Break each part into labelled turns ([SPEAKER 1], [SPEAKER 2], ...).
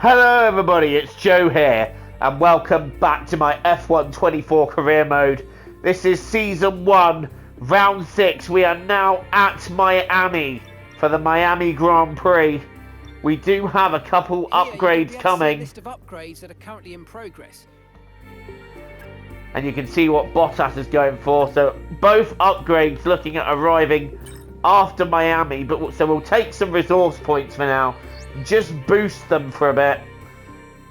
[SPEAKER 1] Hello everybody, it's Joe here, and welcome back to my F1 24 career mode. This is Season 1, Round 6. We are now at Miami for the Miami Grand Prix. We do have a couple upgrades coming.
[SPEAKER 2] List of upgrades that are currently in progress.
[SPEAKER 1] And you can see what Bottas is going for. So both upgrades looking at arriving after Miami, so we'll take some resource points for now. Just boost them for a bit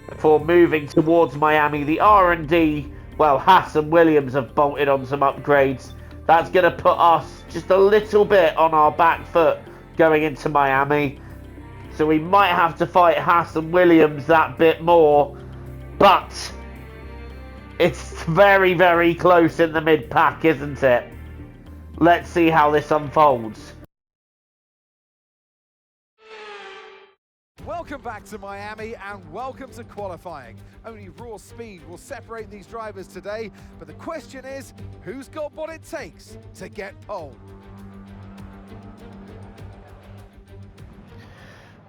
[SPEAKER 1] before moving towards Miami. The R&D, well, Haas and Williams have bolted on some upgrades. That's going to put us just a little bit on our back foot going into Miami. So we might have to fight Haas and Williams that bit more. But it's very, very close in the mid-pack, isn't it? Let's see how this unfolds.
[SPEAKER 3] Welcome back to Miami and welcome to qualifying. Only raw speed will separate these drivers today, but the question is, who's got what it takes to get pole?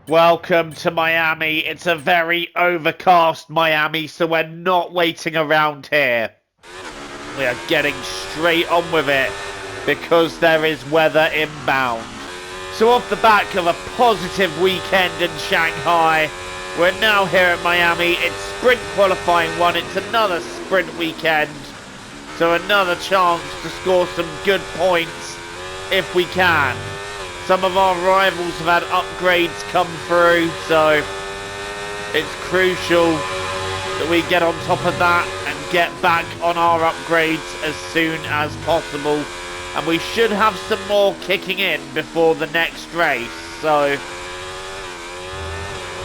[SPEAKER 1] Welcome to Miami. It's a very overcast Miami, so we're not waiting around here. We are getting straight on with it because there is weather inbound. So off the back of a positive weekend in Shanghai, we're now here at Miami. It's sprint qualifying 1. It's another sprint weekend. So another chance to score some good points if we can. Some of our rivals have had upgrades come through, so it's crucial that we get on top of that and get back on our upgrades as soon as possible. And we should have some more kicking in before the next race. So,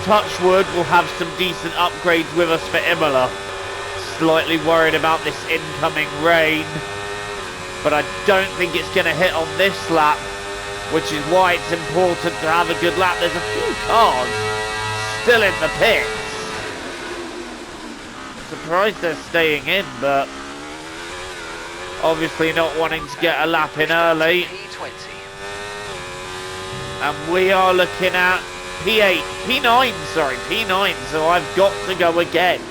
[SPEAKER 1] touch wood, we'll have some decent upgrades with us for Imola. Slightly worried about this incoming rain. But I don't think it's going to hit on this lap, which is why it's important to have a good lap. There's a few cars still in the pits. Surprised they're staying in, but obviously not wanting to get a lap in early. And we are looking at P9, so I've got to go again.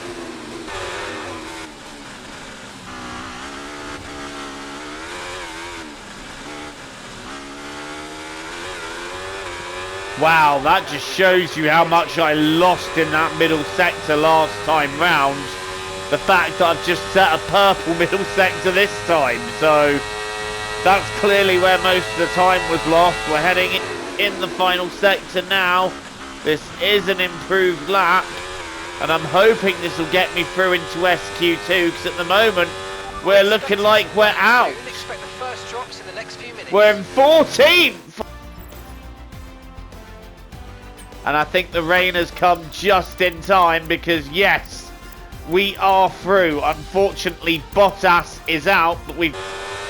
[SPEAKER 1] Wow, that just shows you how much I lost in that middle sector last time round. The fact that I've just set a purple middle sector this time, so that's clearly where most of the time was lost. We're heading in the final sector now. This is an improved lap, and I'm hoping this will get me through into SQ2, because at the moment we're looking like we're out.
[SPEAKER 2] Expect the first drops in the next few minutes.
[SPEAKER 1] We're in 14th! And I think the rain has come just in time, because yes, we are through. Unfortunately, Bottas is out, but we've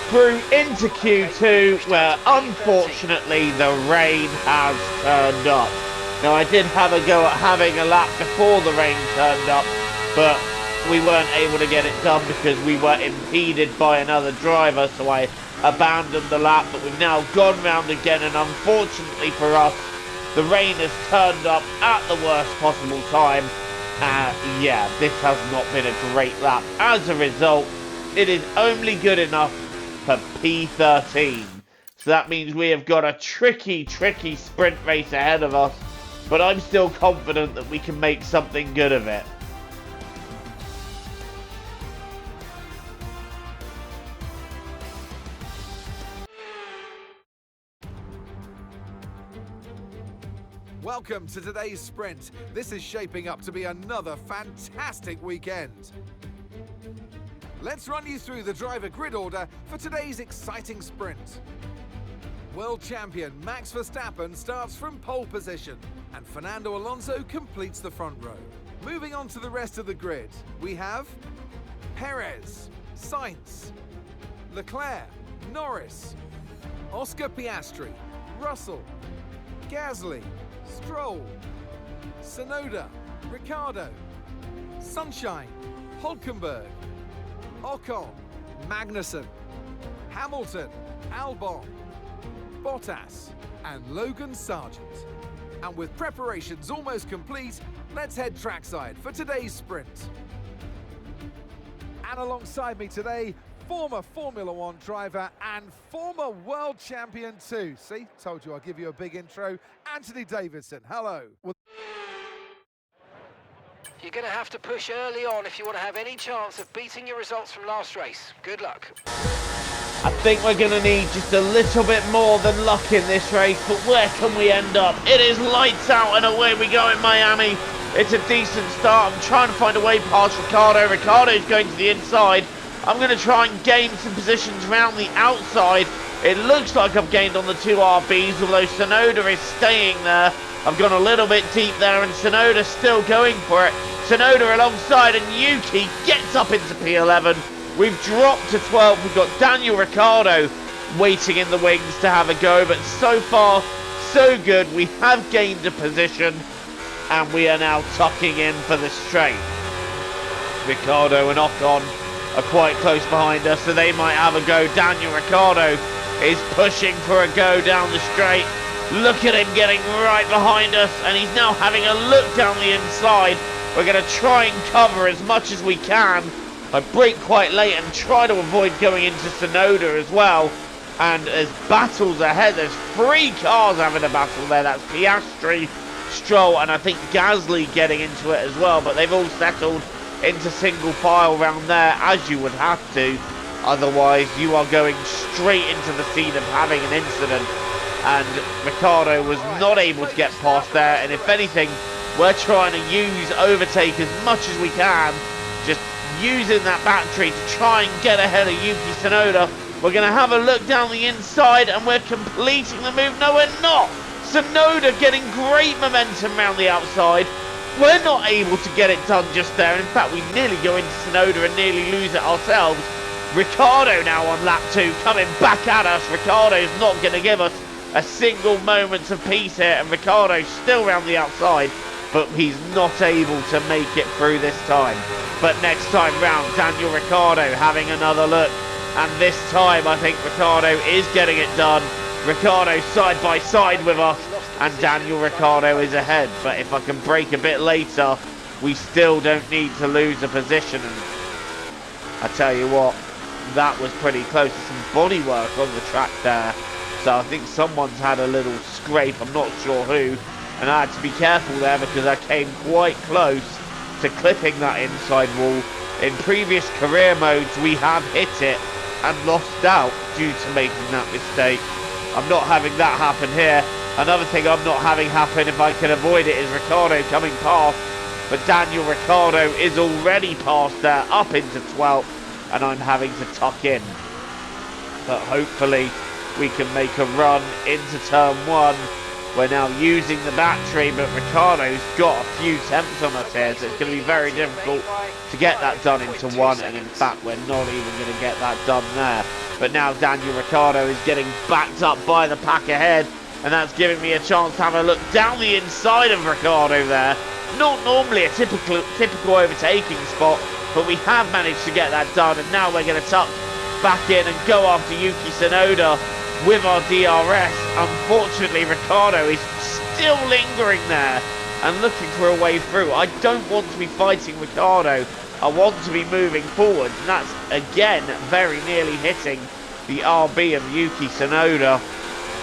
[SPEAKER 1] through into Q2, where unfortunately the rain has turned up. Now, I did have a go at having a lap before the rain turned up, but we weren't able to get it done because we were impeded by another driver, so I abandoned the lap. But we've now gone round again, and unfortunately for us, the rain has turned up at the worst possible time. Yeah, this has not been a great lap. As a result, it is only good enough for P13. So that means we have got a tricky sprint race ahead of us. But I'm still confident that we can make something good of it.
[SPEAKER 3] Welcome to today's sprint. This is shaping up to be another fantastic weekend. Let's run you through the driver grid order for today's exciting sprint. World champion Max Verstappen starts from pole position, and Fernando Alonso completes the front row. Moving on to the rest of the grid, we have Perez, Sainz, Leclerc, Norris, Oscar Piastri, Russell, Gasly, Stroll, Tsunoda, Ricciardo, Sunshine, Hülkenberg, Ocon, Magnussen, Hamilton, Albon, Bottas and Logan Sargent. And with preparations almost complete, let's head trackside for today's sprint. And alongside me today, former Formula One driver and former world champion too. See, told you I'll give you a big intro. Anthony Davidson, hello.
[SPEAKER 2] You're going to have to push early on if you want to have any chance of beating your results from last race. Good luck.
[SPEAKER 1] I think we're going to need just a little bit more than luck in this race, but where can we end up? It is lights out and away we go in Miami. It's a decent start. I'm trying to find a way past Ricciardo. Ricciardo's going to the inside. I'm going to try and gain some positions around the outside. It looks like I've gained on the two RBs, although Tsunoda is staying there. I've gone a little bit deep there, and Tsunoda's still going for it. Tsunoda alongside, and Yuki gets up into P11. We've dropped to 12. We've got Daniel Ricciardo waiting in the wings to have a go, but so far, so good. We have gained a position, and we are now tucking in for the straight. Ricciardo and Ocon are quite close behind us, so they might have a go. Daniel Ricciardo is pushing for a go down the straight. Look at him getting right behind us, and he's now having a look down the inside. We're going to try and cover as much as we can. I brake quite late and try to avoid going into Tsunoda as well. And there's battles ahead. There's 3 cars having a battle there. That's Piastri, Stroll, and I think Gasly getting into it as well. But they've all settled into single file round there, as you would have to. Otherwise, you are going straight into the scene of having an incident. And Ricciardo was not able to get past there. And if anything, we're trying to use overtake as much as we can. Just using that battery to try and get ahead of Yuki Tsunoda. We're going to have a look down the inside, and we're completing the move. No, we're not. Tsunoda getting great momentum around the outside. We're not able to get it done just there. In fact, we nearly go into Tsunoda and nearly lose it ourselves. Ricciardo now on lap 2, coming back at us. Ricciardo's not going to give us a single moment of peace here, and Ricciardo's still round the outside, but he's not able to make it through this time. But next time round, Daniel Ricciardo having another look, and this time I think Ricciardo is getting it done. Ricciardo side by side with us, and Daniel Ricciardo is ahead. But if I can brake a bit later, we still don't need to lose a position. And I tell you what, that was pretty close to some bodywork on the track there. So I think someone's had a little scrape, I'm not sure who, and I had to be careful there because I came quite close to clipping that inside wall. In previous career modes, we have hit it and lost out due to making that mistake. I'm not having that happen here. Another thing I'm not having happen, if I can avoid it, is Ricciardo coming past, but Daniel Ricciardo is already past there, up into 12th, and I'm having to tuck in. But hopefully we can make a run into turn 1. We're now using the battery, but Ricciardo's got a few temps on us here, so it's going to be very difficult to get that done into 1, and in fact we're not even going to get that done there. But now Daniel Ricciardo is getting backed up by the pack ahead, and that's giving me a chance to have a look down the inside of Ricciardo there. Not normally a typical overtaking spot, but we have managed to get that done, and now we're going to tuck back in and go after Yuki Tsunoda with our DRS. Unfortunately, Ricciardo is still lingering there and looking for a way through. I don't want to be fighting Ricciardo. I want to be moving forward, and that's again very nearly hitting the RB of Yuki Tsunoda.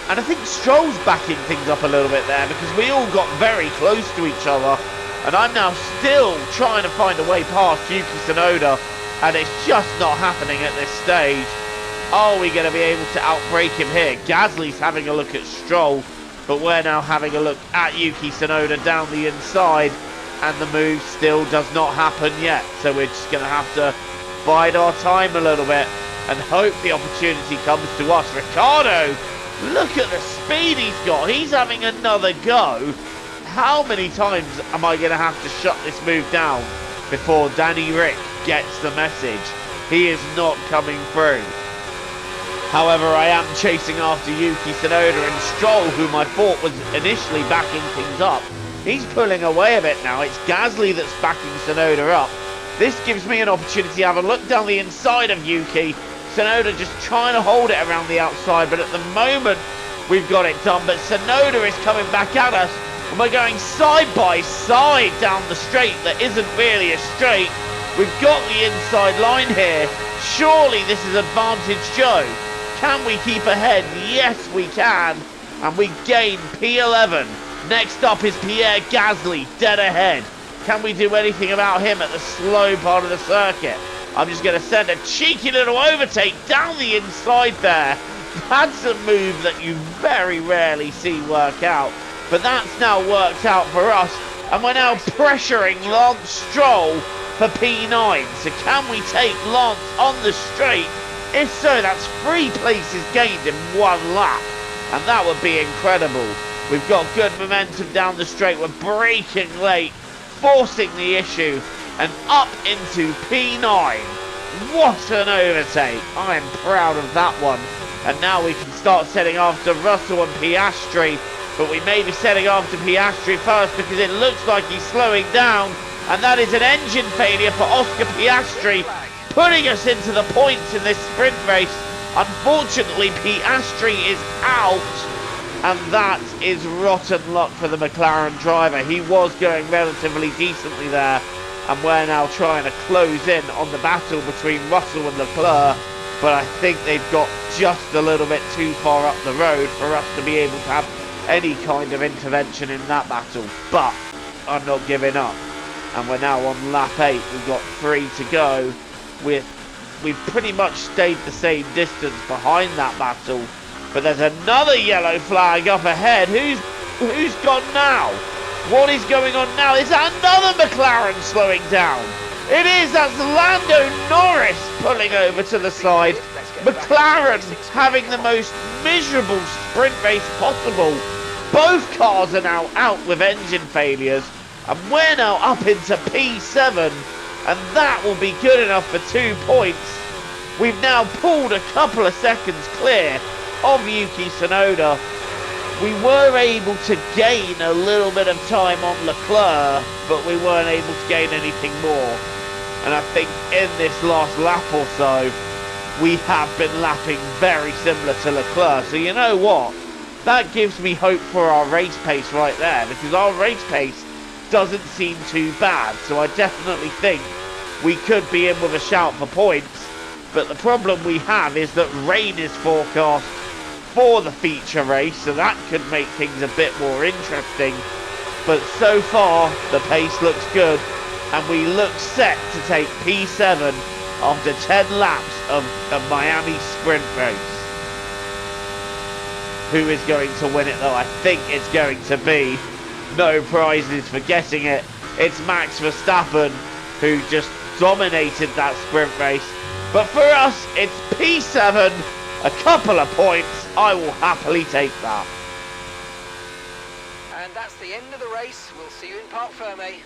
[SPEAKER 1] And I think Stroll's backing things up a little bit there because we all got very close to each other, and I'm now still trying to find a way past Yuki Tsunoda, and it's just not happening at this stage. Are we going to be able to outbrake him here? Gasly's having a look at Stroll, but we're now having a look at Yuki Tsunoda down the inside, and the move still does not happen yet. So we're just going to have to bide our time a little bit and hope the opportunity comes to us. Ricciardo, look at the speed he's got. He's having another go. How many times am I going to have to shut this move down before Danny Ric gets the message? He is not coming through. However, I am chasing after Yuki Tsunoda, and Stroll, whom I thought was initially backing things up, he's pulling away a bit now. It's Gasly that's backing Tsunoda up. This gives me an opportunity to have a look down the inside of Yuki. Tsunoda just trying to hold it around the outside, but at the moment we've got it done. But Tsunoda is coming back at us. And we're going side by side down the straight that isn't really a straight. We've got the inside line here. Surely this is Advantage Joe. Can we keep ahead? Yes, we can. And we gain P11. Next up is Pierre Gasly, dead ahead. Can we do anything about him at the slow part of the circuit? I'm just going to send a cheeky little overtake down the inside there. That's a move that you very rarely see work out. But that's now worked out for us. And we're now pressuring Lance Stroll for P9. So can we take Lance on the straight? If so, that's 3 places gained in 1 lap. And that would be incredible. We've got good momentum down the straight. We're braking late, forcing the issue, and up into P9. What an overtake. I am proud of that one. And now we can start setting after Russell and Piastri. But we may be setting after Piastri first because it looks like he's slowing down. And that is an engine failure for Oscar Piastri, putting us into the points in this sprint race. Unfortunately, Piastri is out. And that is rotten luck for the McLaren driver. He was going relatively decently there. And we're now trying to close in on the battle between Russell and Leclerc. But I think they've got just a little bit too far up the road for us to be able to have any kind of intervention in that battle. But I'm not giving up. And we're now on lap 8. We've got 3 to go. We've pretty much stayed the same distance behind that battle. But there's another yellow flag up ahead. Who's gone now? What is going on now? Is that another McLaren slowing down? It is. That's Lando Norris pulling over to the side. McLaren having the most miserable sprint race possible. Both cars are now out with engine failures. And we're now up into P7. And that will be good enough for 2 points. We've now pulled a couple of seconds clear of Yuki Tsunoda. We were able to gain a little bit of time on Leclerc, but we weren't able to gain anything more. And I think in this last lap or so, we have been lapping very similar to Leclerc. So you know what? That gives me hope for our race pace right there, because our race pace doesn't seem too bad. So I definitely think we could be in with a shout for points. But the problem we have is that rain is forecast for the feature race, so that could make things a bit more interesting. But so far, the pace looks good, and we look set to take P7 after 10 laps of a Miami sprint race. Who is going to win it though? I think it's going to be, no prizes for getting it, it's Max Verstappen, who just dominated that sprint race. But for us, it's P7, a couple of points. I will happily take that.
[SPEAKER 2] And that's the end of the race. We'll see you in Parc Fermé.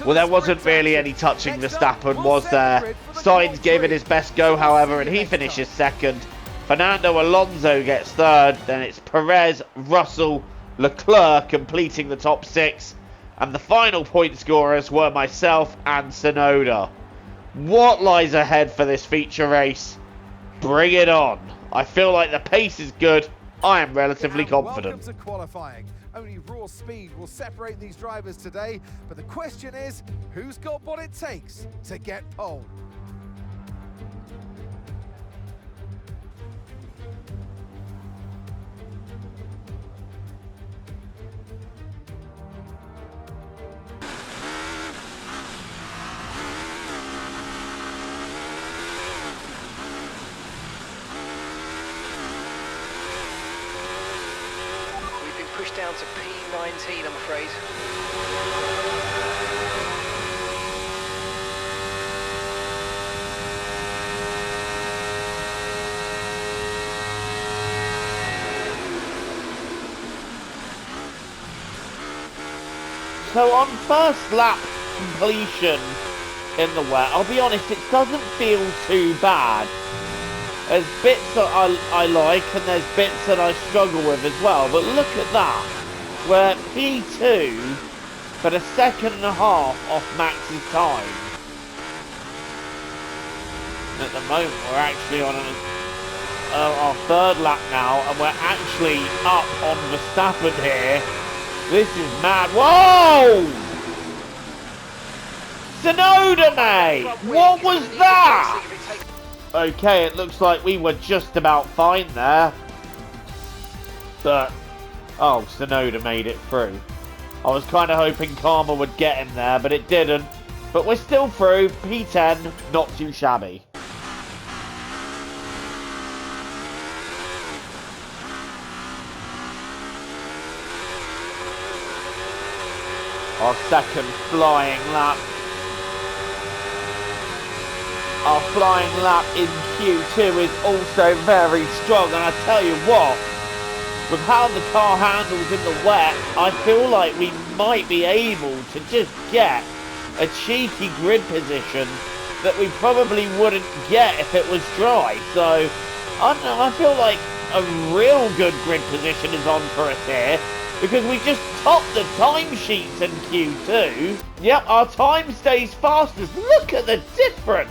[SPEAKER 3] Well,
[SPEAKER 1] there wasn't really any touching Verstappen, was there? Sainz gave it his best go, however, and he finishes second. Fernando Alonso gets third. Then it's Perez, Russell, Leclerc completing the top 6. And the final point scorers were myself and Tsunoda. What lies ahead for this feature race? Bring it on. I feel like the pace is good. I am relatively confident.
[SPEAKER 3] Welcome to qualifying. Only raw speed will separate these drivers today, but the question is, who's got what it takes to get pole?
[SPEAKER 2] Pushed down to P19, I'm afraid.
[SPEAKER 1] So on first lap completion in the wet, I'll be honest, it doesn't feel too bad. There's bits that I like and there's bits that I struggle with as well. But look at that. We're P2 but a second and a half off Max's time. And at the moment we're actually on our third lap now and we're actually up on Verstappen here. This is mad. Whoa! Tsunoda, mate! What was that? Okay, it looks like we were just about fine there. But, oh, Tsunoda made it through. I was kind of hoping Karma would get him there, but it didn't. But we're still through. P10, not too shabby. Our second flying lap. Our flying lap in Q2 is also very strong, and I tell you what, with how the car handles in the wet, I feel like we might be able to just get a cheeky grid position that we probably wouldn't get if it was dry. So, I don't know, I feel like a real good grid position is on for us here, because we just topped the timesheets in Q2. Yep, our time stays fastest. Look at the difference.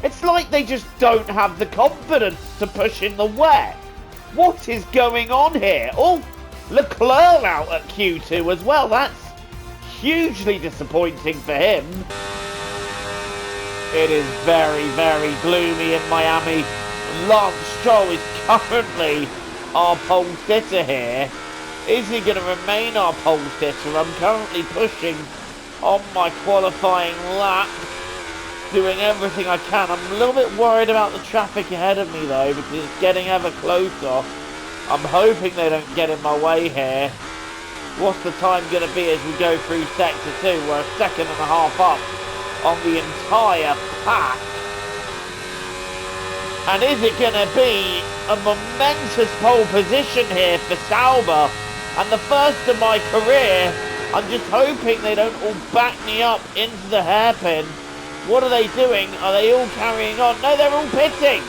[SPEAKER 1] It's like they just don't have the confidence to push in the wet. What is going on here? Oh, Leclerc out at Q2 as well. That's hugely disappointing for him. It is very, very gloomy in Miami. Lance Stroll is currently our pole sitter here. Is he going to remain our pole sitter? I'm currently pushing on my qualifying lap, doing everything I can. I'm a little bit worried about the traffic ahead of me though, because it's getting ever closer. I'm hoping they don't get in my way here. What's the time going to be as we go through sector 2? We're a second and a half up on the entire pack. And is it going to be a momentous pole position here for Sauber? And the first of my career. I'm just hoping they don't all back me up into the hairpin. What are they doing? Are they all carrying on? No, they're all pitting.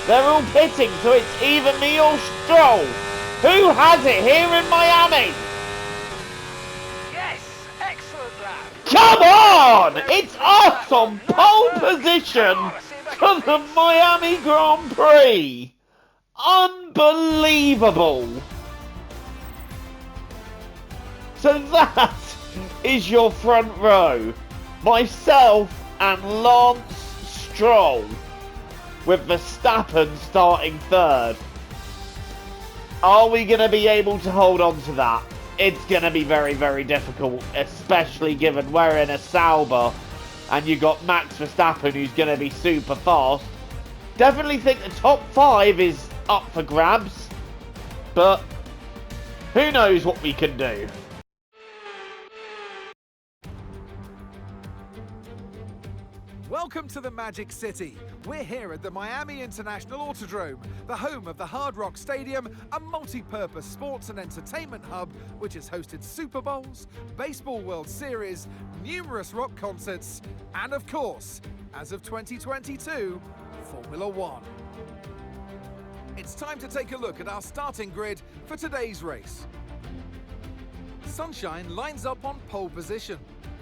[SPEAKER 1] They're all pitting, so it's either me or Stroll. Who has it here in Miami?
[SPEAKER 2] Yes, excellent lap.
[SPEAKER 1] Come on! It's us on pole position for the Miami Grand Prix. Unbelievable. So that is your front row. Myself and Lance Stroll, with Verstappen starting third. Are we going to be able to hold on to that? It's going to be very, very difficult, especially given we're in a Sauber and you got Max Verstappen who's going to be super fast. Definitely think the top 5 is up for grabs, but who knows what we can do.
[SPEAKER 3] Welcome to the Magic City. We're here at the Miami International Autodrome, the home of the Hard Rock Stadium, a multi-purpose sports and entertainment hub which has hosted Super Bowls, Baseball World Series, numerous rock concerts, and of course, as of 2022, Formula One. It's time to take a look at our starting grid for today's race. Sunshine lines up on pole position,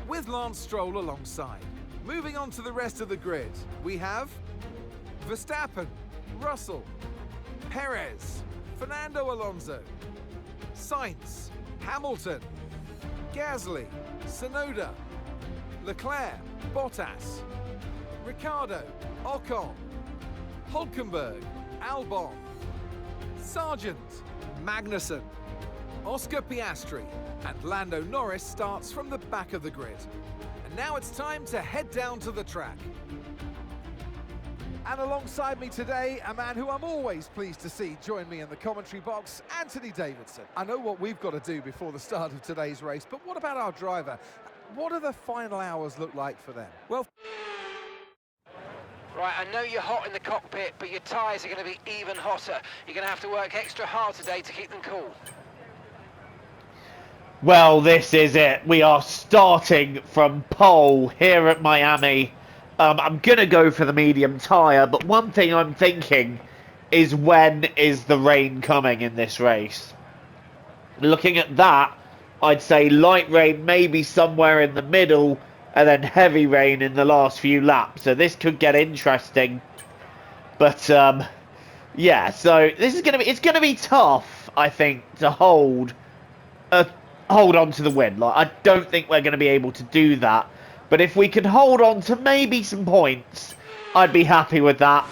[SPEAKER 3] with Lance Stroll alongside. Moving on to the rest of the grid, we have Verstappen, Russell, Perez, Fernando Alonso, Sainz, Hamilton, Gasly, Tsunoda, Leclerc, Bottas, Ricciardo, Ocon, Hülkenberg, Albon, Sargent, Magnussen, Oscar Piastri, and Lando Norris starts from the back of the grid. Now it's time to head down to the track. And alongside me today, a man who I'm always pleased to see join me in the commentary box, Anthony Davidson. I know what we've got to do before the start of today's race, but what about our driver? What do the final hours look like for them? Well,
[SPEAKER 2] Right, I know you're hot in the cockpit, but your tyres are going to be even hotter. You're going to have to work extra hard today to keep them cool.
[SPEAKER 1] Well, this is it. We are starting from pole here at Miami. I'm going to go for the medium tyre, but one thing I'm thinking is when is the rain coming in this race? Looking at that, I'd say light rain maybe somewhere in the middle and then heavy rain in the last few laps. So this could get interesting. But yeah, so this is it's going to be tough, I think, to hold on to the win. Like, I don't think we're going to be able to do that. But if we can hold on to maybe some points, I'd be happy with that.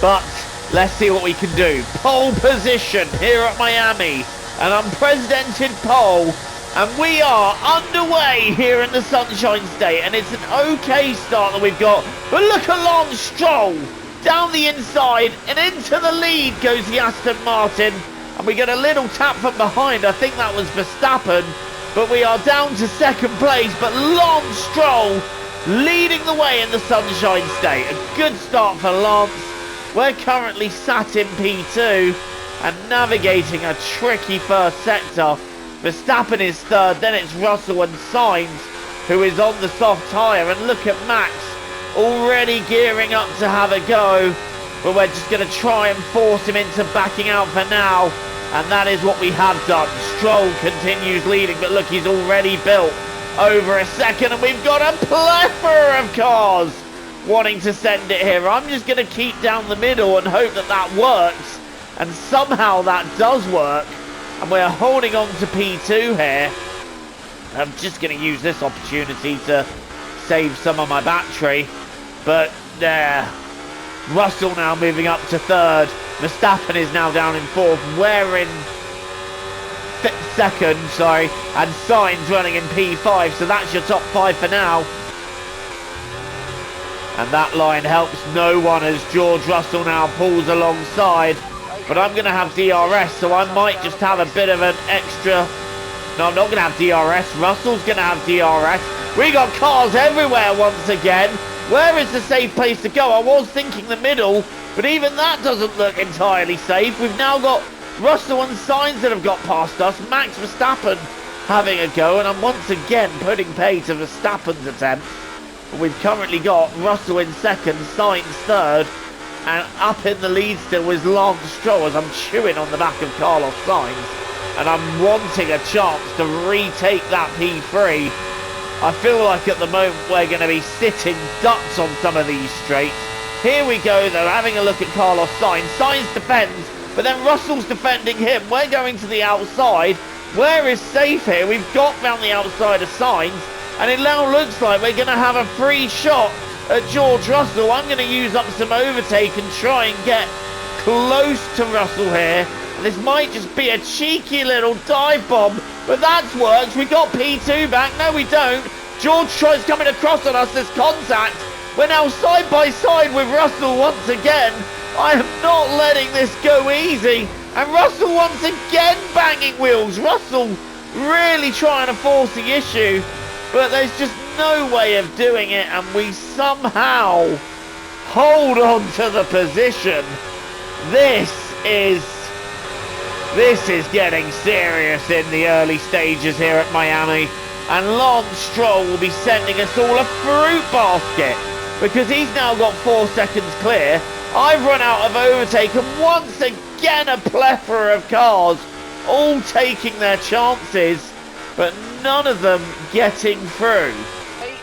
[SPEAKER 1] But let's see what we can do. Pole position here at Miami. An unprecedented pole. And we are underway here in the Sunshine State. And it's an okay start that we've got. But look at Lance Stroll. Down the inside and into the lead goes the Aston Martin. And we get a little tap from behind. I think that was Verstappen. But we are down to second place. But Lance Stroll leading the way in the Sunshine State. A good start for Lance. We're currently sat in P2 and navigating a tricky first sector. Verstappen is third. Then it's Russell and Sainz who is on the soft tyre. And look at Max already gearing up to have a go. But we're just going to try and force him into backing out for now. And that is what we have done. Stroll continues leading, but look, he's already built over a second. And we've got a plethora of cars wanting to send it here. I'm just going to keep down the middle and hope that that works. And somehow that does work. And we're holding on to P2 here. I'm just going to use this opportunity to save some of my battery. But there. Russell now moving up to third. Verstappen is now down in fourth. We're in second, sorry. And Sainz running in P5. So that's your top five for now. And that line helps no one as George Russell now pulls alongside. But I'm going to have DRS, so I might just have a bit of an extra... No, I'm not going to have DRS. Russell's going to have DRS. We got cars everywhere once again. Where is the safe place to go? I was thinking the middle, but even that doesn't look entirely safe. We've now got Russell and Sainz that have got past us. Max Verstappen having a go, and I'm once again putting pay to Verstappen's attempt. We've currently got Russell in second, Sainz third, and up in the lead still was Lance Stroll as I'm chewing on the back of Carlos Sainz, and I'm wanting a chance to retake that P3. I feel like at the moment we're going to be sitting ducks on some of these straights. Here we go though, having a look at Carlos Sainz. Sainz defends, but then Russell's defending him. We're going to the outside. Where is safe here? We've got round the outside of Sainz, and it now looks like we're going to have a free shot at George Russell. I'm going to use up some overtake and try and get close to Russell here. This might just be a cheeky little dive bomb, but that's worked. We got P2 back. No, we don't. George tries coming across on us. There's contact. We're now side by side with Russell once again. I am not letting this go easy. And Russell once again banging wheels. Russell really trying to force the issue, but there's just no way of doing it. And we somehow hold on to the position. This is getting serious in the early stages here at Miami. And Lance Stroll will be sending us all a fruit basket because he's now got 4 seconds clear. I've run out of overtake, and once again a plethora of cars all taking their chances, but none of them getting through.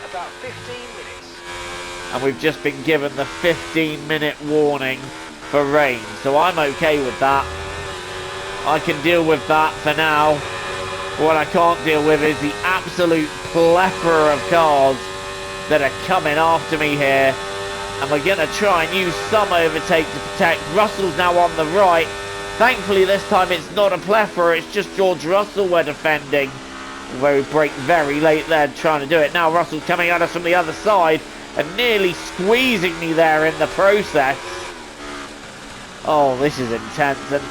[SPEAKER 2] About 15 minutes.
[SPEAKER 1] And we've just been given the 15-minute warning for rain, so I'm okay with that. I can deal with that for now. What I can't deal with is the absolute plethora of cars that are coming after me here. And we're going to try and use some overtake to protect. Russell's now on the right. Thankfully this time it's not a plethora, it's just George Russell we're defending. Although we break very late there trying to do it. Now Russell's coming at us from the other side and nearly squeezing me there in the process. Oh, this is intense. And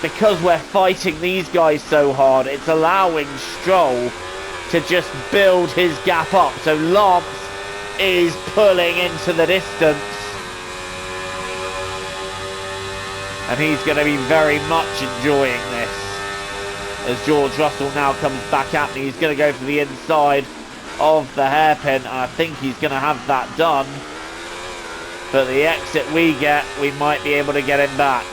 [SPEAKER 1] because we're fighting these guys so hard, it's allowing Stroll to just build his gap up. So Lance is pulling into the distance. And he's going to be very much enjoying this. As George Russell now comes back at me, he's going to go for the inside. of the hairpin, and I think he's going to have that done. But the exit we get, we might be able to get him back.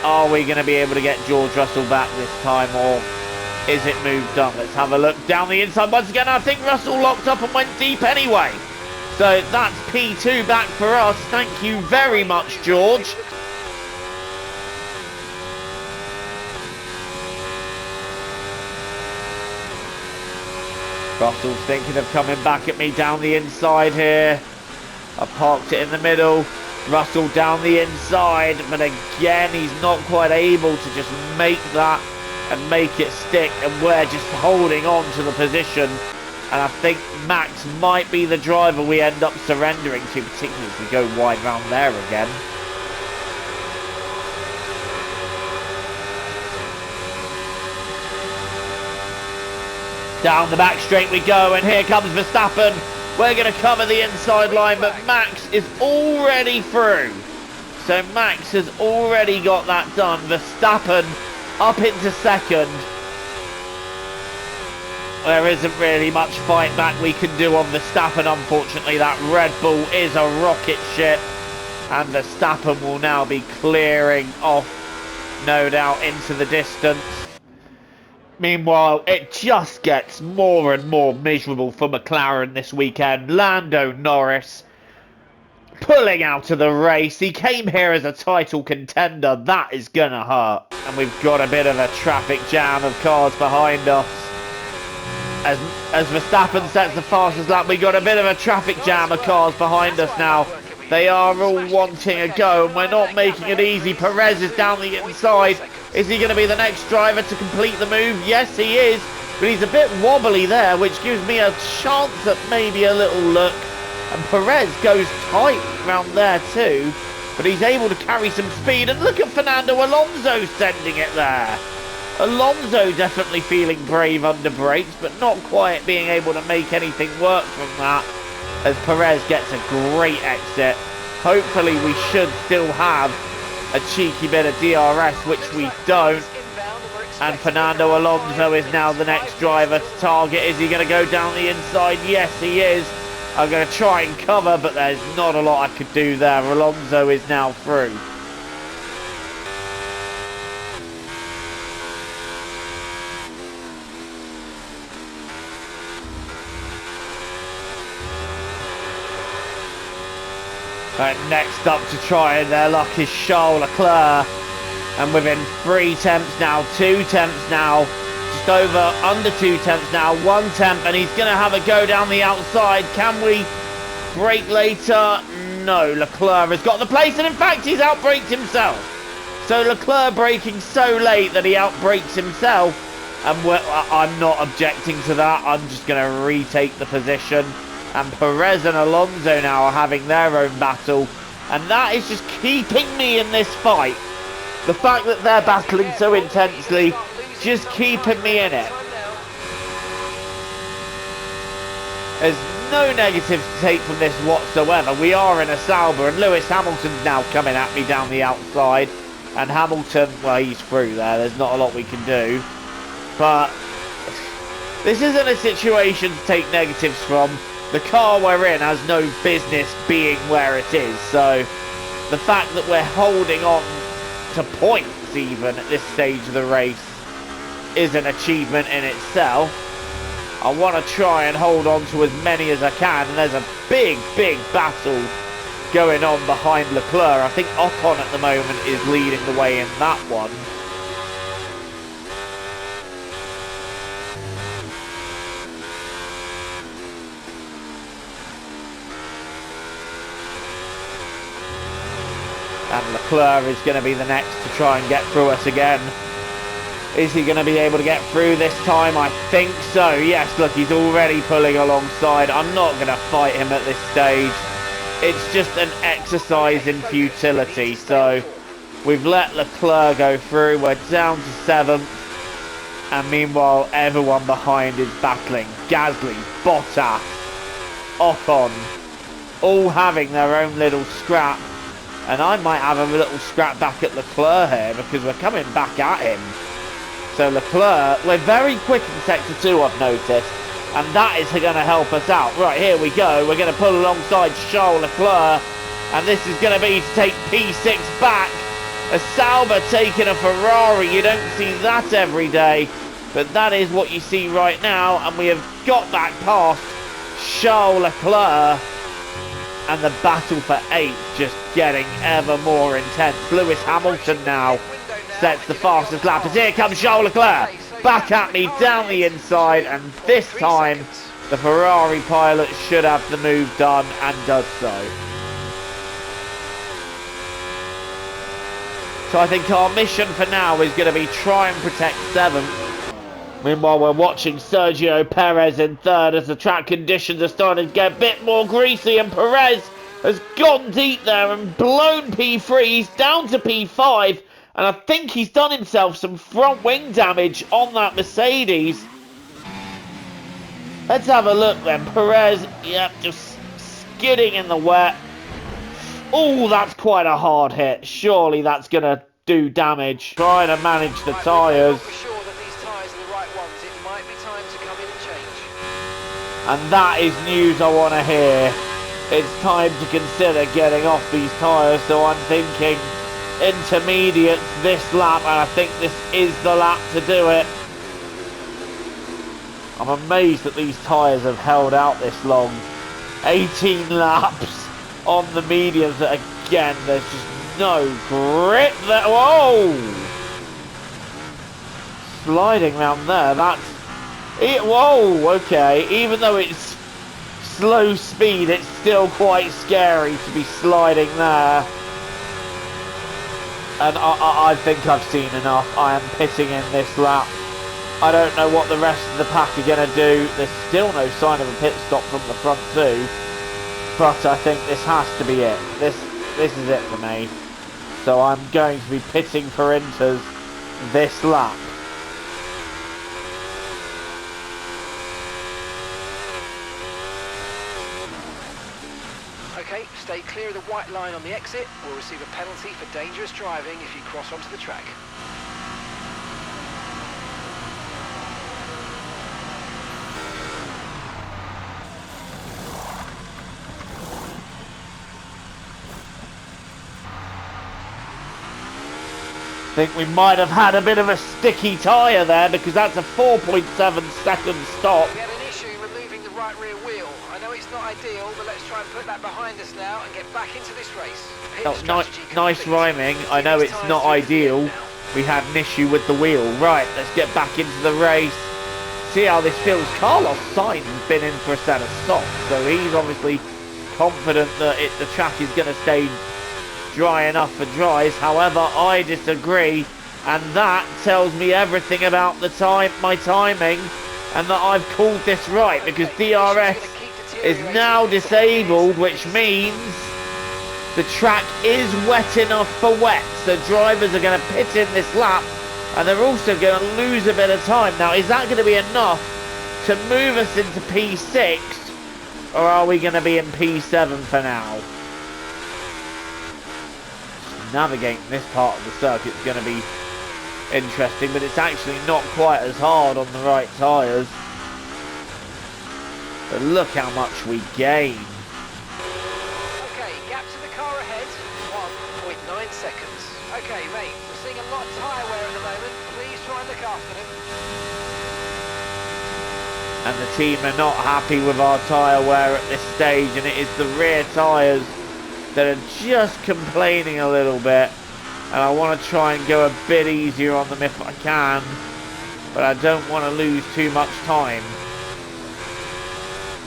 [SPEAKER 1] Are we going to be able to get George Russell back this time, or is it moved on? Let's have a look down the inside once again. I think Russell locked up and went deep anyway. So that's P2 back for us. Thank you very much, George. Russell's thinking of coming back at me down the inside here. I parked it in the middle. Russell down the inside, but again he's not quite able to just make that and make it stick, and we're just holding on to the position. And I think Max might be the driver we end up surrendering to, particularly if we go wide round there again. Down the back straight we go, and here comes Verstappen. We're going to cover the inside line, but Max is already through. So Max has already got that done. Verstappen up into second. There isn't really much fight back we can do on Verstappen, unfortunately. That Red Bull is a rocket ship, and Verstappen will now be clearing off, no doubt, into the distance. Meanwhile, it just gets more and more miserable for McLaren this weekend. Lando Norris pulling out of the race. He came here as a title contender. That is gonna hurt. And we've got a bit of a traffic jam of cars behind us. As Verstappen sets the fastest lap, we got a bit of a traffic jam of cars behind us now. They are all wanting a go, and we're not making it easy. Perez is down the inside. Is he going to be the next driver to complete the move? Yes, he is. But he's a bit wobbly there, which gives me a chance at maybe a little look. And Perez goes tight round there too. But he's able to carry some speed. And look at Fernando Alonso sending it there. Alonso definitely feeling brave under brakes, but not quite being able to make anything work from that. As Perez gets a great exit. Hopefully we should still have a cheeky bit of DRS, which we don't. And Fernando Alonso is now the next driver to target. Is he going to go down the inside? Yes, he is. I'm going to try and cover, but there's not a lot I could do there. Alonso is now through. Right, next up to try their luck is Charles Leclerc, and within 3 tenths now, 2 tenths now, just over under 2 tenths now, 1 tenth, and he's going to have a go down the outside. Can we brake later? No, Leclerc has got the place, and in fact he's outbraked himself. So Leclerc braking so late that he outbrakes himself, and I'm not objecting to that. I'm just going to retake the position. And Perez and Alonso now are having their own battle. And that is just keeping me in this fight. The fact that they're battling so intensely, just keeping me in it. There's no negatives to take from this whatsoever. We are in a Sauber, and Lewis Hamilton's now coming at me down the outside. And Hamilton, well, he's through there. There's not a lot we can do. But this isn't a situation to take negatives from. The car we're in has no business being where it is, so the fact that we're holding on to points even at this stage of the race is an achievement in itself. I want to try and hold on to as many as I can, and there's a big battle going on behind Leclerc. I think Ocon at the moment is leading the way in that one. And Leclerc is going to be the next to try and get through us again. Is he going to be able to get through this time? I think so. Yes, look, he's already pulling alongside. I'm not going to fight him at this stage. It's just an exercise in futility. So we've let Leclerc go through. We're down to 7th. And meanwhile, everyone behind is battling. Gasly, Bottas, Ocon, all having their own little scrap. And I might have a little scrap back at Leclerc here, because we're coming back at him. So Leclerc, we're very quick in Sector 2, I've noticed. And that is going to help us out. Right, here we go. We're going to pull alongside Charles Leclerc. And this is going to be to take P6 back. A Sauber taking a Ferrari. You don't see that every day. But that is what you see right now. And we have got back past Charles Leclerc. And the battle for 8th just getting ever more intense. Lewis Hamilton now sets the fastest lap. As here comes Charles Leclerc. Back at me down the inside. And this time the Ferrari pilot should have the move done and does so. So I think our mission for now is going to be try and protect 7th. Meanwhile, we're watching Sergio Perez in 3rd as the track conditions are starting to get a bit more greasy, and Perez has gone deep there and blown P3. He's down to P5, and I think he's done himself some front wing damage on that Mercedes. Let's have a look then. Perez, yep, just skidding in the wet. Oh, that's quite a hard hit. Surely that's going to do damage. Trying to manage the tyres. And that is news I want to hear. It's time to consider getting off these tyres. So I'm thinking intermediates this lap. And I think this is the lap to do it. I'm amazed that these tyres have held out this long. 18 laps on the mediums. Again, there's just no grip there. Whoa! Sliding round there. That's it. Whoa, okay. Even though it's slow speed, it's still quite scary to be sliding there. And I think I've seen enough. I am pitting in this lap. I don't know what the rest of the pack are going to do. There's still no sign of a pit stop from the front two. But I think this has to be it. This is it for me. So I'm going to be pitting for Inters this lap.
[SPEAKER 2] Okay, stay clear of the white line on the exit. We'll receive a penalty for dangerous driving if you cross onto the track.
[SPEAKER 1] I think we might have had a bit of a sticky tyre there, because that's a 4.7 second stop.
[SPEAKER 2] We had an issue removing the right rear wheel. I know it's not ideal, but let's try and put that behind us now and get back into this race.
[SPEAKER 1] Nice rhyming. I know it's not ideal. We had an issue with the wheel. Right, let's get back into the race. See how this feels. Carlos Sainz has been in for a set of stops, so he's obviously confident that the track is going to stay dry enough for dries. However, I disagree, and that tells me everything about my timing, and that I've called this right, because DRS is now disabled, which means the track is wet enough for wet, so drivers are going to pit in this lap, and they're also going to lose a bit of time. Now, is that going to be enough to move us into P6, or are we going to be in P7 for now? Navigating this part of the circuit is going to be interesting, but it's actually not quite as hard on the right tyres. But look how much we gain.
[SPEAKER 2] Okay, gap to the car ahead, 1.9 seconds. Okay, mate, we're seeing a lot of tyre wear at the moment. Please try and look after them.
[SPEAKER 1] And the team are not happy with our tyre wear at this stage, and it is the rear tyres that are just complaining a little bit, and I want to try and go a bit easier on them if I can, but I don't want to lose too much time.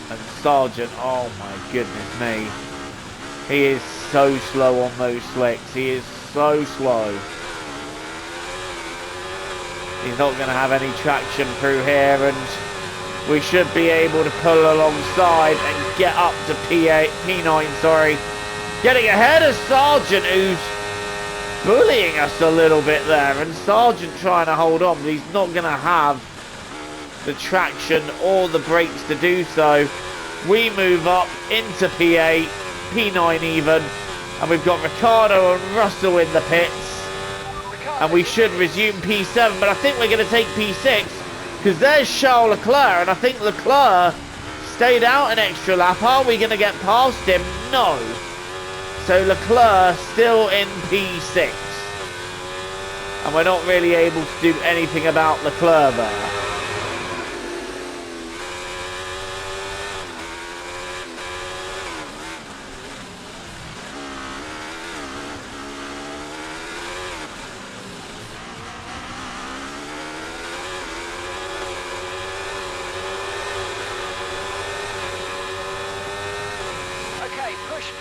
[SPEAKER 1] And Sargent, oh my goodness me, he is so slow on those slicks. He is so slow. He's not going to have any traction through here, and we should be able to pull alongside and get up to P9, sorry. Getting ahead of Sargent, who's bullying us a little bit there. And Sargent trying to hold on, but he's not going to have the traction or the brakes to do so. We move up into P8, P9 even. And we've got Ricciardo and Russell in the pits. and we should resume P7, but I think we're going to take P6 because there's Charles Leclerc, and I think Leclerc stayed out an extra lap. Are we going to get past him? No. So Leclerc still in P6, and we're not really able to do anything about Leclerc there.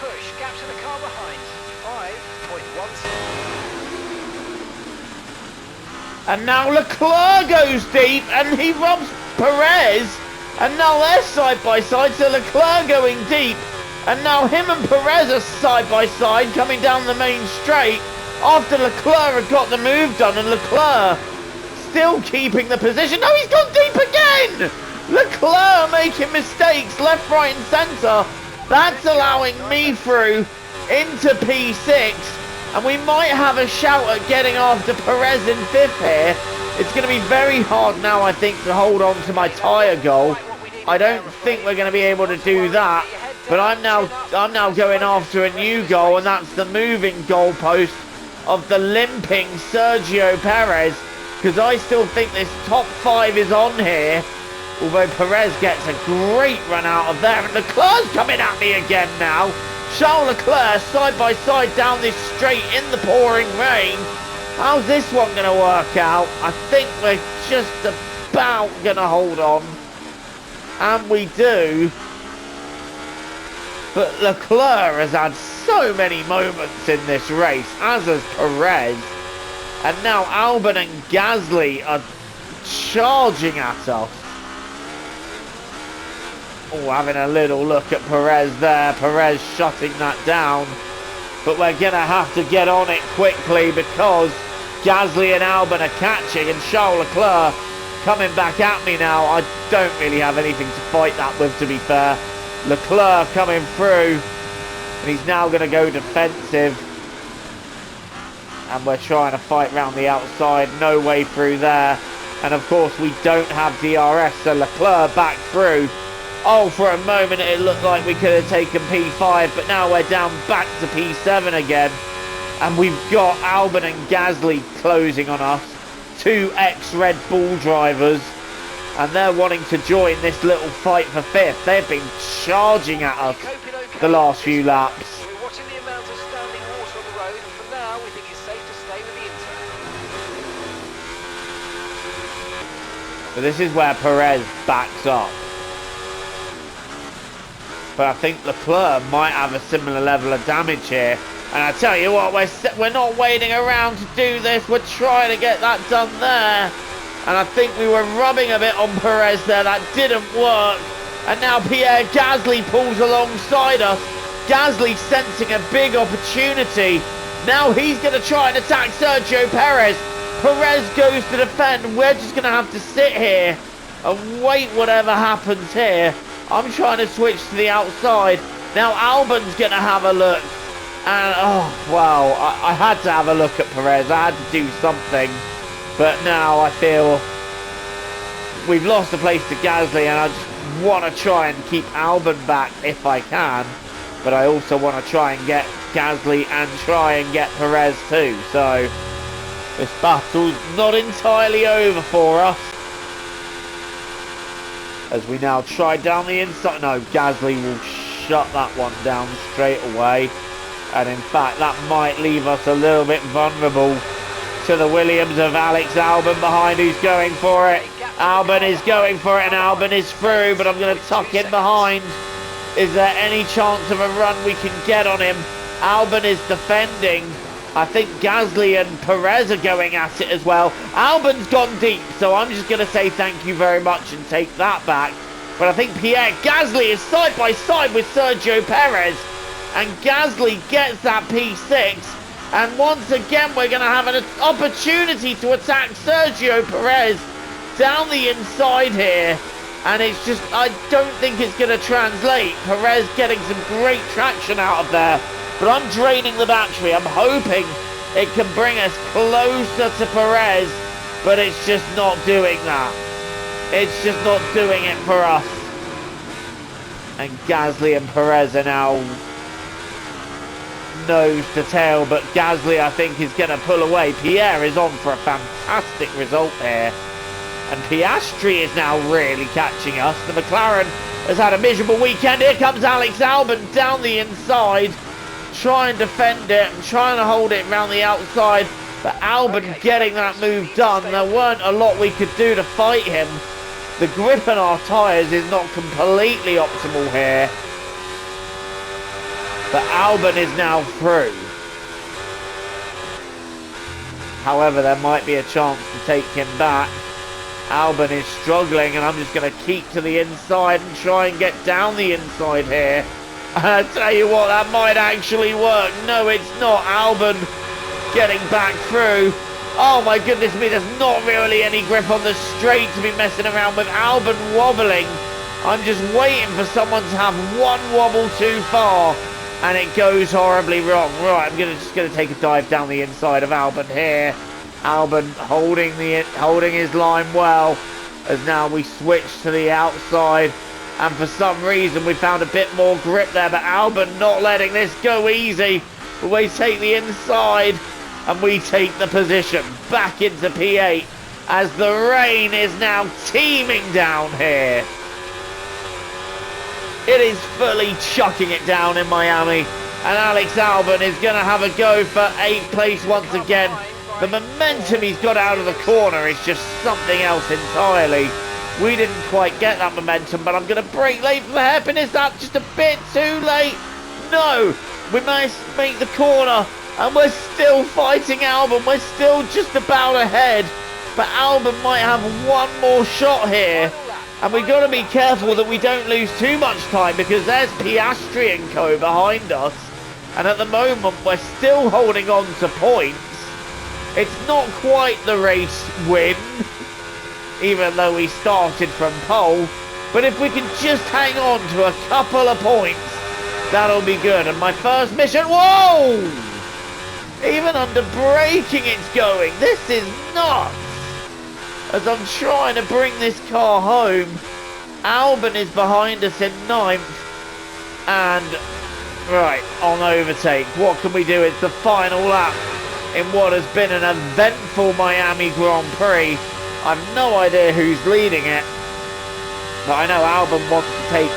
[SPEAKER 2] Push, gap to the car behind. 5.1.
[SPEAKER 1] And now Leclerc goes deep and he robs Perez. And now they're side by side, so Leclerc going deep. And now him and Perez are side by side coming down the main straight after Leclerc had got the move done, and Leclerc still keeping the position. No, he's gone deep again! Leclerc making mistakes left, right and centre. That's allowing me through into P6, and we might have a shout at getting after Perez in 5th here. It's going to be very hard now, I think, to hold on to my tyre goal. I don't think we're going to be able to do that, but I'm now going after a new goal, and that's the moving goalpost of the limping Sergio Perez, because I still think this top 5 is on here. Although Perez gets a great run out of there, and Leclerc's coming at me again now. Charles Leclerc side by side down this straight in the pouring rain. How's this one going to work out? I think we're just about going to hold on. And we do. But Leclerc has had so many moments in this race, as has Perez. And now Albon and Gasly are charging at us. Oh, having a little look at Perez there. Perez shutting that down. But we're going to have to get on it quickly because Gasly and Albon are catching, and Charles Leclerc coming back at me now. I don't really have anything to fight that with, to be fair. Leclerc coming through, and he's now going to go defensive. And we're trying to fight round the outside. No way through there. And of course we don't have DRS, so Leclerc back through. Oh, for a moment it looked like we could have taken P5, but now we're down back to P7 again. And we've got Albon and Gasly closing on us. 2 ex-Red Bull drivers. And they're wanting to join this little fight for 5th. They've been charging at us the last few laps.
[SPEAKER 2] We're watching the amount of standing water on the road, and for now we think it's safe to stay with the Inter.
[SPEAKER 1] But this is where Perez backs up. But I think Leclerc might have a similar level of damage here. And I tell you what, we're not waiting around to do this. We're trying to get that done there. And I think we were rubbing a bit on Perez there. That didn't work. And now Pierre Gasly pulls alongside us. Gasly sensing a big opportunity. Now he's going to try and attack Sergio Perez. Perez goes to defend. We're just going to have to sit here and wait whatever happens here. I'm trying to switch to the outside. Now Albon's going to have a look. And, oh, wow, I had to have a look at Perez. I had to do something. But now I feel we've lost the place to Gasly, and I just want to try and keep Albon back if I can. But I also want to try and get Gasly and try and get Perez too. So this battle's not entirely over for us. As we now try down the inside. No, Gasly will shut that one down straight away. And in fact, that might leave us a little bit vulnerable to the Williams of Alex Albon behind, who's going for it. Albon is going for it, and Albon is through, but I'm going to tuck in behind. Is there any chance of a run we can get on him? Albon is defending. I think Gasly and Perez are going at it as well. Albon's gone deep, so I'm just going to say thank you very much and take that back. But I think Pierre Gasly is side by side with Sergio Perez. And Gasly gets that P6. And once again, we're going to have an opportunity to attack Sergio Perez down the inside here. And it's just, I don't think it's going to translate. Perez getting some great traction out of there. But I'm draining the battery. I'm hoping It can bring us closer to Perez, but it's just not doing that. It's just not doing it for us. And Gasly and Perez are now nose to tail, but Gasly, I think, is going to pull away. Pierre is on for a fantastic result here. And Piastri is now really catching us. The McLaren has had a miserable weekend. Here comes Alex Albon down the inside. Try and defend it and trying to hold it around the outside. But Albon getting that move done. There weren't a lot we could do to fight him. The grip on our tyres is not completely optimal here. But Albon is now through. However, there might be a chance to take him back. Albon is struggling, and I'm just going to keep to the inside and try and get down the inside here. And I tell you what, that might actually work. No, it's not. Albon getting back through. Oh my goodness me, there's not really any grip on the straight to be messing around with. Albon wobbling. I'm just waiting for someone to have one wobble too far, and it goes horribly wrong. Right, I'm just going to take a dive down the inside of Albon here. Albon holding his line well, as now we switch to the outside, and for some reason we found a bit more grip there, but Albon not letting this go easy. We take the inside and we take the position back into P8 as the rain is now teeming down here. It is fully chucking it down in Miami, and Alex Albon is going to have a go for 8th place once again. The momentum he's got out of the corner is just something else entirely. We didn't quite get that momentum, but I'm going to brake late for the hairpin. Is that just a bit too late? No, we must make the corner, and we're still fighting Albon. We're still just about ahead, but Albon might have one more shot here. And we've got to be careful that we don't lose too much time, because there's Piastri and co behind us. And at the moment, we're still holding on to points. It's not quite the race win, even though we started from pole. But if we can just hang on to a couple of points, that'll be good. And my first mission, whoa! Even under braking it's going. This is nuts. As I'm trying to bring this car home, Albon is behind us in 9th. And, right, on overtake. What can we do? It's the final lap in what has been an eventful Miami Grand Prix. I've no idea who's leading it, but I know Albon wants to take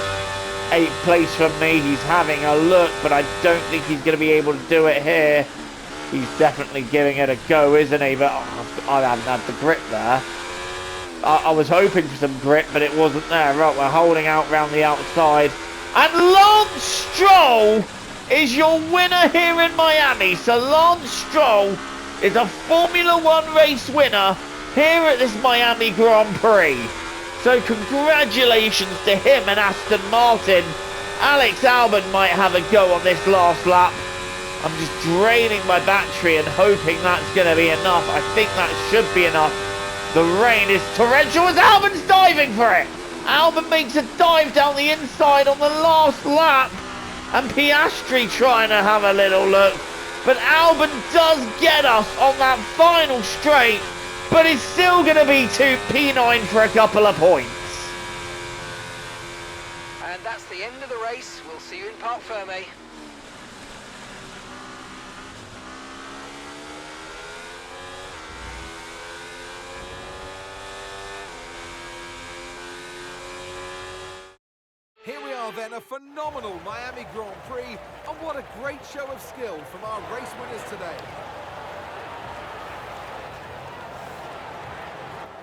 [SPEAKER 1] 8th place from me. He's having a look, but I don't think he's going to be able to do it here. He's definitely giving it a go, isn't he? But I haven't had the grip there. I was hoping for some grip, but it wasn't there. Right, we're holding out round the outside. And Lance Stroll is your winner here in Miami. So Lance Stroll is a Formula 1 race winner here at this Miami Grand Prix. So congratulations to him and Aston Martin. Alex Albon might have a go on this last lap. I'm just draining my battery and hoping that's going to be enough. I think that should be enough. The rain is torrential as Albon's diving for it. Albon makes a dive down the inside on the last lap. And Piastri trying to have a little look. But Albon does get us on that final straight. But it's still going to be P9 for a couple of points.
[SPEAKER 2] And that's the end of the race. We'll see you in Parc Ferme.
[SPEAKER 3] Here we are then, a phenomenal Miami Grand Prix, and what a great show of skill from our race winners today.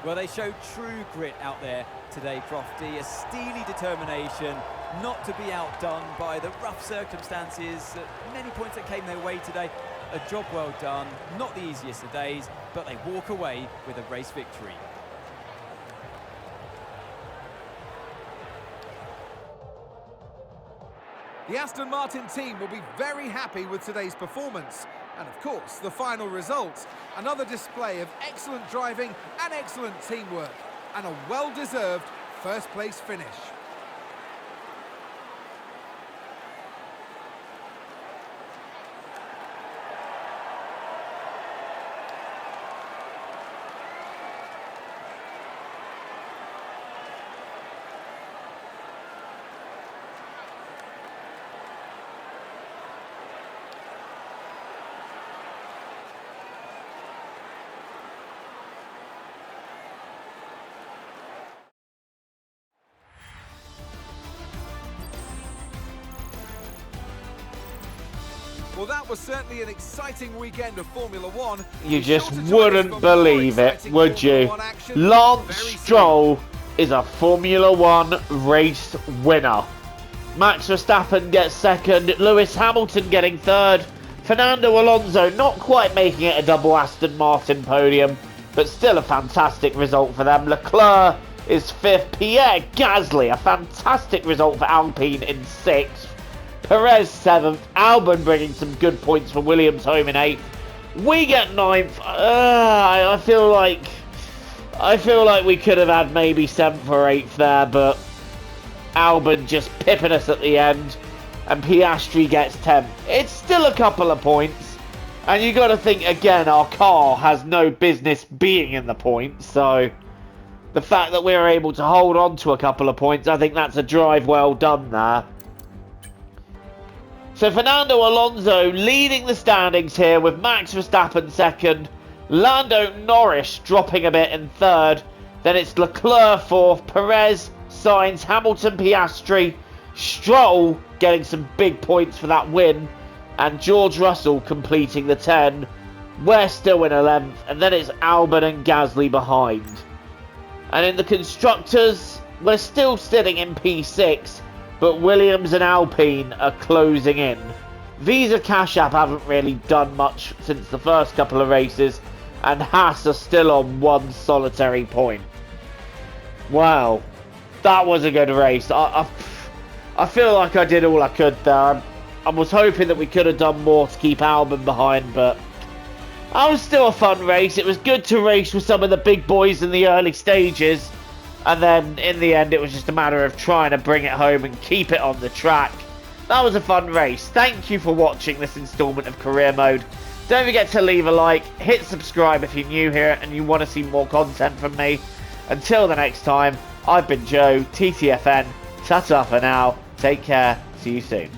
[SPEAKER 4] Well, they showed true grit out there today, Crofty, a steely determination not to be outdone by the rough circumstances, many points that came their way today. A job well done, not the easiest of days, but they walk away with a race victory.
[SPEAKER 3] The Aston Martin team will be very happy with today's performance. And of course, the final results. Another display of excellent driving and excellent teamwork. And a well-deserved first place finish. Well, that was certainly an exciting weekend of Formula One.
[SPEAKER 1] You
[SPEAKER 3] Be
[SPEAKER 1] just
[SPEAKER 3] sure to join us
[SPEAKER 1] wouldn't
[SPEAKER 3] for more
[SPEAKER 1] believe it,
[SPEAKER 3] exciting
[SPEAKER 1] would
[SPEAKER 3] Formula
[SPEAKER 1] you?
[SPEAKER 3] One action
[SPEAKER 1] Lance
[SPEAKER 3] very soon.
[SPEAKER 1] Stroll is a Formula One race winner. Max Verstappen gets second, Lewis Hamilton getting third, Fernando Alonso not quite making it a double Aston Martin podium, but still a fantastic result for them. Leclerc is fifth, Pierre Gasly, a fantastic result for Alpine in sixth, Perez seventh, Albon bringing some good points for Williams home in eighth. We get ninth. I feel like we could have had maybe 7th or 8th there, but Albon just pipping us at the end, and Piastri gets 10th. It's still a couple of points, and you got to think again, our car has no business being in the points, so the fact that we were able to hold on to a couple of points, I think that's a drive well done there. So Fernando Alonso leading the standings here with Max Verstappen second, Lando Norris dropping a bit in third, then it's Leclerc fourth, Perez, Sainz, Hamilton, Piastri, Stroll getting some big points for that win, and George Russell completing the 10. We're still in 11th, and then it's Albon and Gasly behind. And in the Constructors, we're still sitting in P6, but Williams and Alpine are closing in. Visa Cash App haven't really done much since the first couple of races, and Haas are still on one solitary point. Wow, that was a good race. I feel like I did all I could there. I was hoping that we could have done more to keep Albon behind, but that was still a fun race. It was good to race with some of the big boys in the early stages, and then in the end it was just a matter of trying to bring it home and keep it on the track. That was a fun race. Thank you for watching this instalment of Career Mode. Don't forget to leave a like, hit subscribe if you're new here and you want to see more content from me. Until the next time, I've been Joe, TTFN. Ta-ta for now. Take care. See you soon.